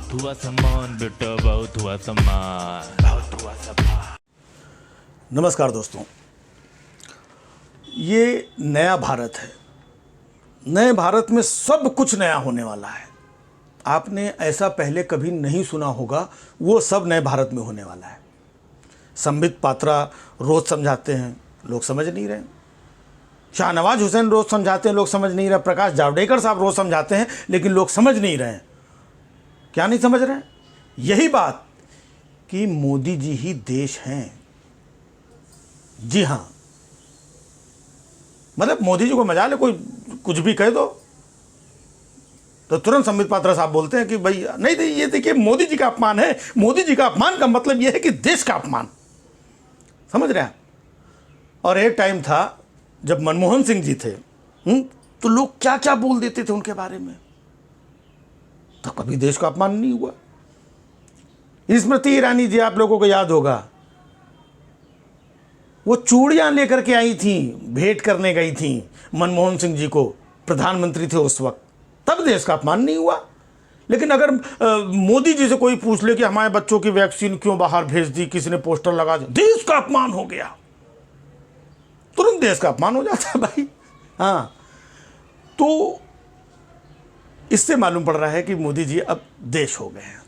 बहुत हुआ सम्मान बेटा, बहुत हुआ सम्मान, बहुत हुआ सम्मान। नमस्कार दोस्तों, ये नया भारत है। नए भारत में सब कुछ नया होने वाला है। आपने ऐसा पहले कभी नहीं सुना होगा, वो सब नए भारत में होने वाला है। संबित पात्रा रोज समझाते हैं, लोग समझ नहीं रहे। शाहनवाज हुसैन रोज समझाते हैं, लोग समझ नहीं रहे। प्रकाश जावड़ेकर साहब रोज समझाते हैं, लेकिन लोग समझ नहीं रहे हैं। क्या नहीं समझ रहे हैं? यही बात कि मोदी जी ही देश हैं। जी हाँ, मतलब मोदी जी को मजाल है, कोई कुछ भी कह दो तो तुरंत संबित पात्रा साहब बोलते हैं कि भाई नहीं नहीं, ये देखिए मोदी जी का अपमान है। मोदी जी का अपमान का मतलब ये है कि देश का अपमान। समझ रहे हैं? और एक टाइम था जब मनमोहन सिंह जी थे, तो लोग क्या क्या बोल देते थे उनके बारे में, तो कभी देश का अपमान नहीं हुआ। स्मृति ईरानी जी, आप लोगों को याद होगा, वो चूड़ियां लेकर के आई थी, भेंट करने गई थी मनमोहन सिंह जी को, प्रधानमंत्री थे उस वक्त, तब देश का अपमान नहीं हुआ। लेकिन अगर मोदी जी से कोई पूछ ले कि हमारे बच्चों की वैक्सीन क्यों बाहर भेज दी, किसी ने पोस्टर लगा दिया, देश का अपमान हो गया, तुरंत देश का अपमान हो जाता है भाई। हाँ, तो इससे मालूम पड़ रहा है कि मोदी जी अब देश हो गए हैं।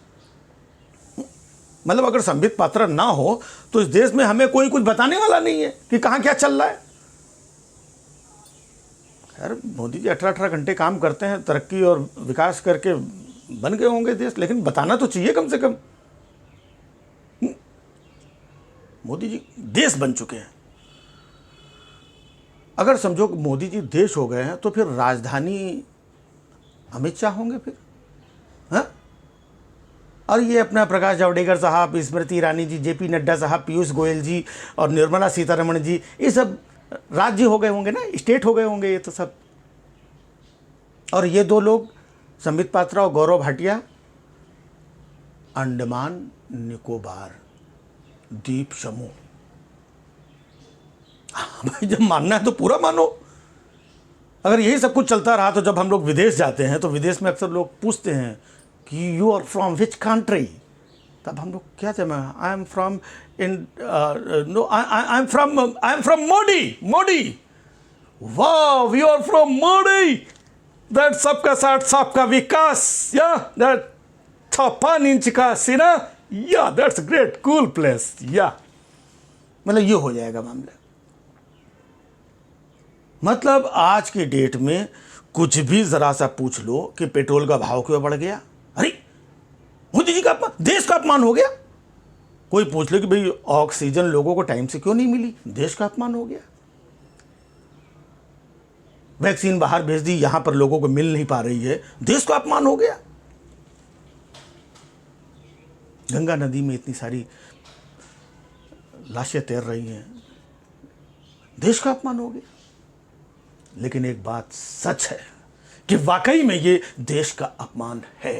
मतलब अगर संबित पात्रा ना हो तो इस देश में हमें कोई कुछ बताने वाला नहीं है कि कहां क्या चल रहा है। यार, मोदी जी 18-18 घंटे काम करते हैं, तरक्की और विकास करके बन गए होंगे देश, लेकिन बताना तो चाहिए कम से कम। मोदी जी देश बन चुके हैं। अगर समझो कि मोदी जी देश हो गए हैं तो फिर राजधानी अमित शाह होंगे फिर, हाँ? और ये अपना प्रकाश जावड़ेकर साहब, स्मृति ईरानी जी, जेपी नड्डा साहब, पीयूष गोयल जी और निर्मला सीतारमण जी, ये सब राज्य हो गए होंगे ना, स्टेट हो गए होंगे ये तो सब। और ये दो लोग, संबित पात्रा और गौरव भाटिया, अंडमान निकोबार द्वीप समूह। भाई, जब मानना है तो पूरा मानो। अगर यही सब कुछ चलता रहा तो जब हम लोग विदेश जाते हैं तो विदेश में अक्सर लोग पूछते हैं कि you are from which country, तब हम लोग क्या थे, I am from in no I am from Modi. वाह, you are from Modi, that सबका साथ सबका विकास, या दैट 56 इंच का सीना, या दैट्स ग्रेट कूल प्लेस, या मतलब ये हो जाएगा मामला। मतलब आज की डेट में कुछ भी जरा सा पूछ लो कि पेट्रोल का भाव क्यों बढ़ गया, अरे मोदी जी का अपमान, देश का अपमान हो गया। कोई पूछ ले कि भाई ऑक्सीजन लोगों को टाइम से क्यों नहीं मिली, देश का अपमान हो गया। वैक्सीन बाहर भेज दी, यहां पर लोगों को मिल नहीं पा रही है, देश का अपमान हो गया। गंगा नदी में इतनी सारी लाशें तैर रही हैं, देश का अपमान हो गया। लेकिन एक बात सच है कि वाकई में ये देश का अपमान है।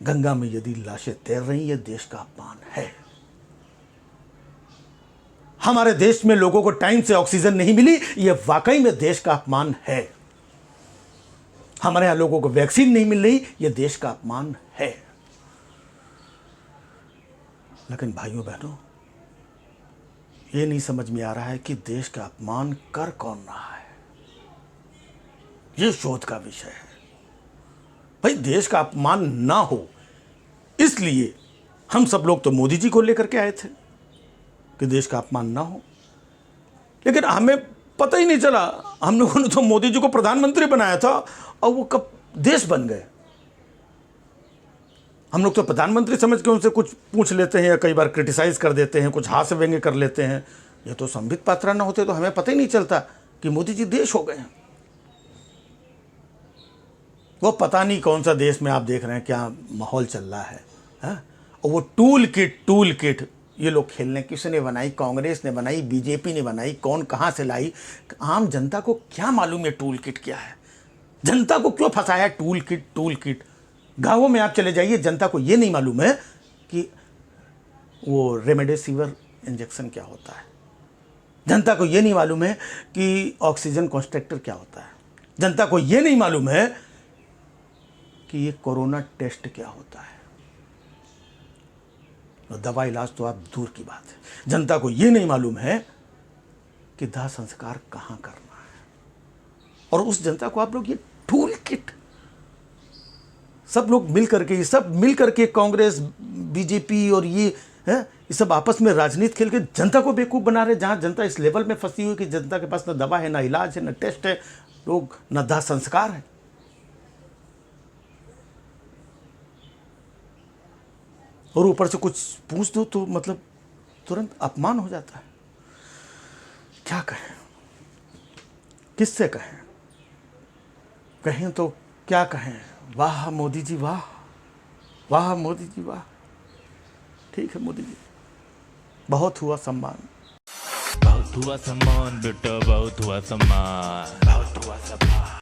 गंगा में यदि लाशें तैर रही है, देश का अपमान है। हमारे देश में लोगों को टाइम से ऑक्सीजन नहीं मिली, यह वाकई में देश का अपमान है। हमारे यहां लोगों को वैक्सीन नहीं मिल रही, यह देश का अपमान है। लेकिन भाइयों बहनों, ये नहीं समझ में आ रहा है कि देश का अपमान कर कौन रहा है। यह शोध का विषय है। भाई, देश का अपमान ना हो, इसलिए हम सब लोग तो मोदी जी को लेकर के आए थे कि देश का अपमान ना हो। लेकिन हमें पता ही नहीं चला, हम लोगों ने तो मोदी जी को प्रधानमंत्री बनाया था और वो कब देश बन गए। हम लोग तो प्रधानमंत्री समझ के उनसे कुछ पूछ लेते हैं या कई बार क्रिटिसाइज कर देते हैं, कुछ हास्य व्यंग्य कर लेते हैं। ये तो संबित पात्रा ना होते तो हमें पता ही नहीं चलता कि मोदी जी देश हो गए हैं। वो पता नहीं कौन सा देश में आप देख रहे हैं क्या माहौल चल रहा है, हाँ? और वो टूल किट ये लोग खेलने, किसने बनाई? कांग्रेस ने बनाई, बीजेपी ने बनाई, कौन कहाँ से लाई? आम जनता को क्या मालूम है टूल किट क्या है? जनता को क्यों फंसाया टूल किट? गाँवों में आप चले जाइए, जनता को ये नहीं मालूम है कि वो रेमडेसिविर इंजेक्शन क्या होता है। जनता को ये नहीं मालूम है कि ऑक्सीजन कॉन्स्ट्रक्टर क्या होता है। जनता को ये नहीं मालूम है कि ये कोरोना टेस्ट क्या होता है। और दवा इलाज तो आप दूर की बात है, जनता को ये नहीं मालूम है कि दाह संस्कार कहाँ करना है। और उस जनता को आप लोग ये टूल किट, सब लोग मिल करके कांग्रेस, बीजेपी और ये सब आपस में राजनीति खेल के जनता को बेवकूफ़ बना रहे। जहाँ जनता इस लेवल में फंसी हुई कि जनता के पास ना दवा है, ना इलाज है, ना टेस्ट है, लोग ना दाह संस्कार है। और ऊपर से कुछ पूछ दो तो मतलब तुरंत अपमान हो जाता है। क्या कहें, किससे कहें, कहें तो क्या कहें। वाह मोदी जी वाह, वाह मोदी जी वाह। ठीक है मोदी जी, बहुत हुआ सम्मान। बहुत हुआ सम्मान बेटा, बहुत हुआ सम्मान, बहुत हुआ सम्मान।